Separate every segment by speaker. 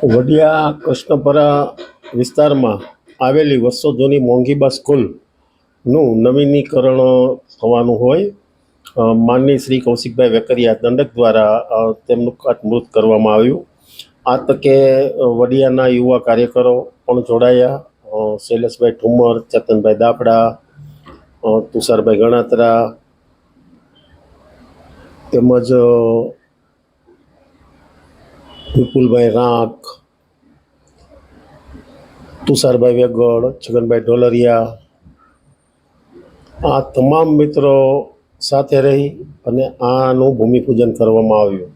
Speaker 1: વડિયા કૃષ્ણપરા વિસ્તારમાં આવેલી વર્ષો જૂની મોંઘીબા સ્કૂલનું નવીનીકરણ થવાનું હોય માનનીય શ્રી કૌશિકભાઈ વેકરિયા દંડક દ્વારા તેમનું ખાતમુહૂર્ત કરવામાં આવ્યું। આ તકે વડિયાના યુવા કાર્યકરો પણ જોડાયા। શૈલેષભાઈ ઠુમર, ચેતનભાઈ દાફડા, તુષારભાઈ ગણાત્રા તેમજ વિપુલભાઈ રાંક, તુષારભાઈ વેગડ, છગનભાઈ ઢોલરિયા આ તમામ મિત્રો સાથે રહી અને આનું ભૂમિપૂજન કરવામાં આવ્યું।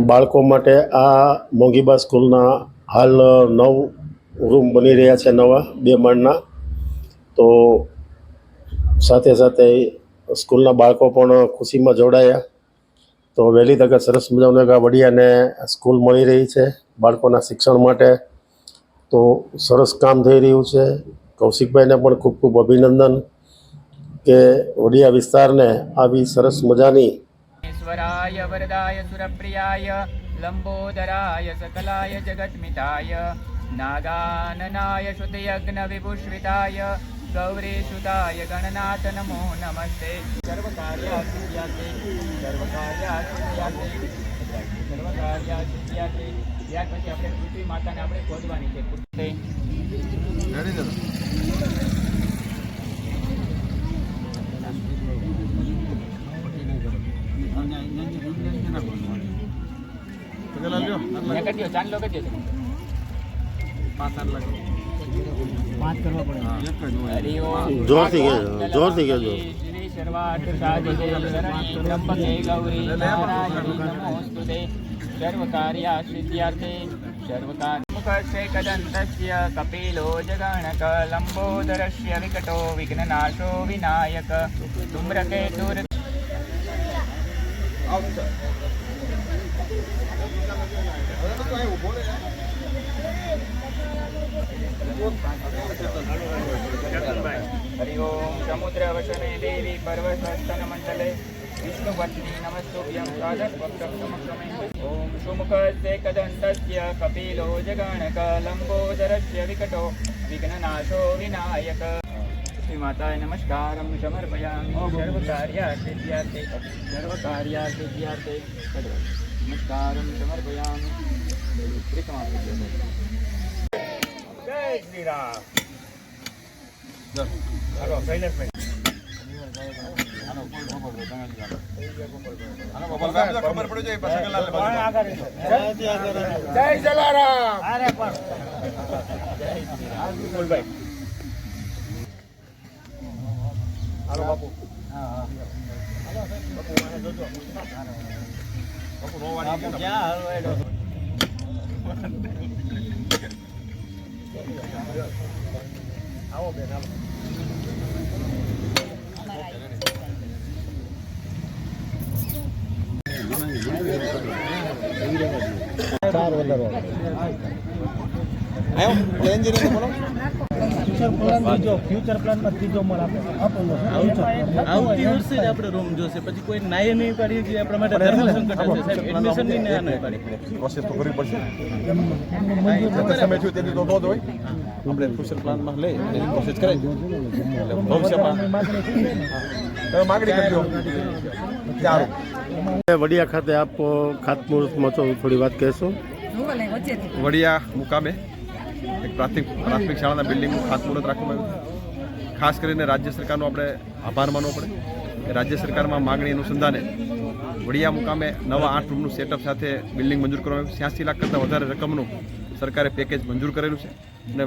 Speaker 1: બાળકો માટે આ મોંઘીબા સ્કૂલના હાલ 9 રૂમ બની રહ્યા છે, નવા 2 માળના। તો સાથે સાથે સ્કૂલના બાળકો પણ ખુશીમાં જોડાયા। તો વહેલી તકે સરસ મજાનું એક વડિયાને સ્કૂલ મળી રહી છે બાળકોના શિક્ષણ માટે। તો સરસ કામ થઈ રહ્યું છે। કૌશિકભાઈને પણ ખૂબ ખૂબ અભિનંદન કે વડિયા વિસ્તારને આવી સરસ મજાની
Speaker 2: ईश्वराय वरदाय सुरप्रियाय लंबोदराय सकलाय जगत्मिताय नागाननाय श्रुतयज्ञ विभूषिताय गौरीसुताय गणनाथ नमो नमस्ते। सर्वकार्यासिद्ध्याते ત્યાર પછી આપણે પૃથ્વી માતાને આપણે ખોદવાની છે।
Speaker 1: જોરથી કહેજો।
Speaker 2: सर्वकार्यासिद्ध्यार्थे सर्वकार्यमुखस्यैकदन्तस्य कपिलो जगणक लम्बोदरस्य विकटो विघ्ननाशो विनायक धूम्रकेतुर् हरि ओम समुद्रवसने देवी पर्वतस्तनमण्डले विष्णुपत्नी नमस्तुभ्यं साधस्वक्तं समक्षमे। ओम सुमुखस्यैकदन्तस्य कपिलो जगणक लम्बोदरस्य विकटो विघ्ननाशो विनायक। श्रीमाताय नमस्कारं समर्पयामि। सर्वकार्यासिद्ध्यार्थे नमस्कारं समर्पयामि। जय श्री राम। हेलो शैलेषभाई खबर पड़ी जाए जय जलाराम। अरे पर भाई हेलो बापू बापू बापू क्या आओ बेन आओ।
Speaker 3: फ्यूचर प्लान में तीजो मळ आवती वर्षे ज आपणे रूम जोशे पछी कोई नाय नहीं पाडी के आपणा माटे धर्म संकट हशे साहेब एडमिशन ની ના નહીં પાડી
Speaker 4: પ્રોસેસ તો કરવી પડશે સમય થયો તેની તો નોંધ હોય આપણે ફ્યુચર પ્લાનમાં લઈ એની પ્રોસેસ કરાવી ભવિષ્યમાં માગણી કરજો।
Speaker 1: વડિયા ખાતે આપ ખાતમુહૂર્તમાં તો થોડી વાત કહેશો।
Speaker 4: વડિયા મુકામે એક પ્રાથમિક શાળાના બિલ્ડિંગનું ખાતમુહૂર્ત રાખવામાં આવ્યું। ખાસ કરીને રાજ્ય સરકારનો આપણે આભાર માનવો પડે કે રાજ્ય સરકારમાં માગણી અનુસંધાને વડિયા મુકામે નવા 8 રૂમનું સેટઅપ સાથે બિલ્ડિંગ મંજૂર કરવામાં આવ્યું। 86 લાખ કરતાં વધારે રકમનું સરકારે પેકેજ મંજૂર કરેલું છે અને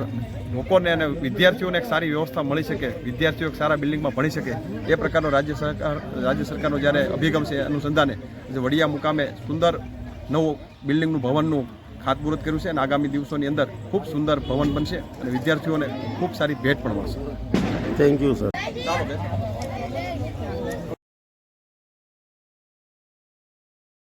Speaker 4: લોકોને અને વિદ્યાર્થીઓને એક સારી વ્યવસ્થા મળી શકે, વિદ્યાર્થીઓ એક સારા બિલ્ડિંગમાં ભણી શકે એ પ્રકારનો રાજ્ય સરકારનો જ્યારે અભિગમ છે અનુસંધાને વડિયા મુકામે સુંદર નવું બિલ્ડિંગનું ભવનનું ખાતમુહૂર્ત કર્યું છે અને આગામી દિવસોની અંદર ખૂબ સુંદર ભવન બનશે અને વિદ્યાર્થીઓને ખૂબ સારી ભેટ પણ મળશે।
Speaker 1: Thank you sir.
Speaker 4: ચાલો બેન।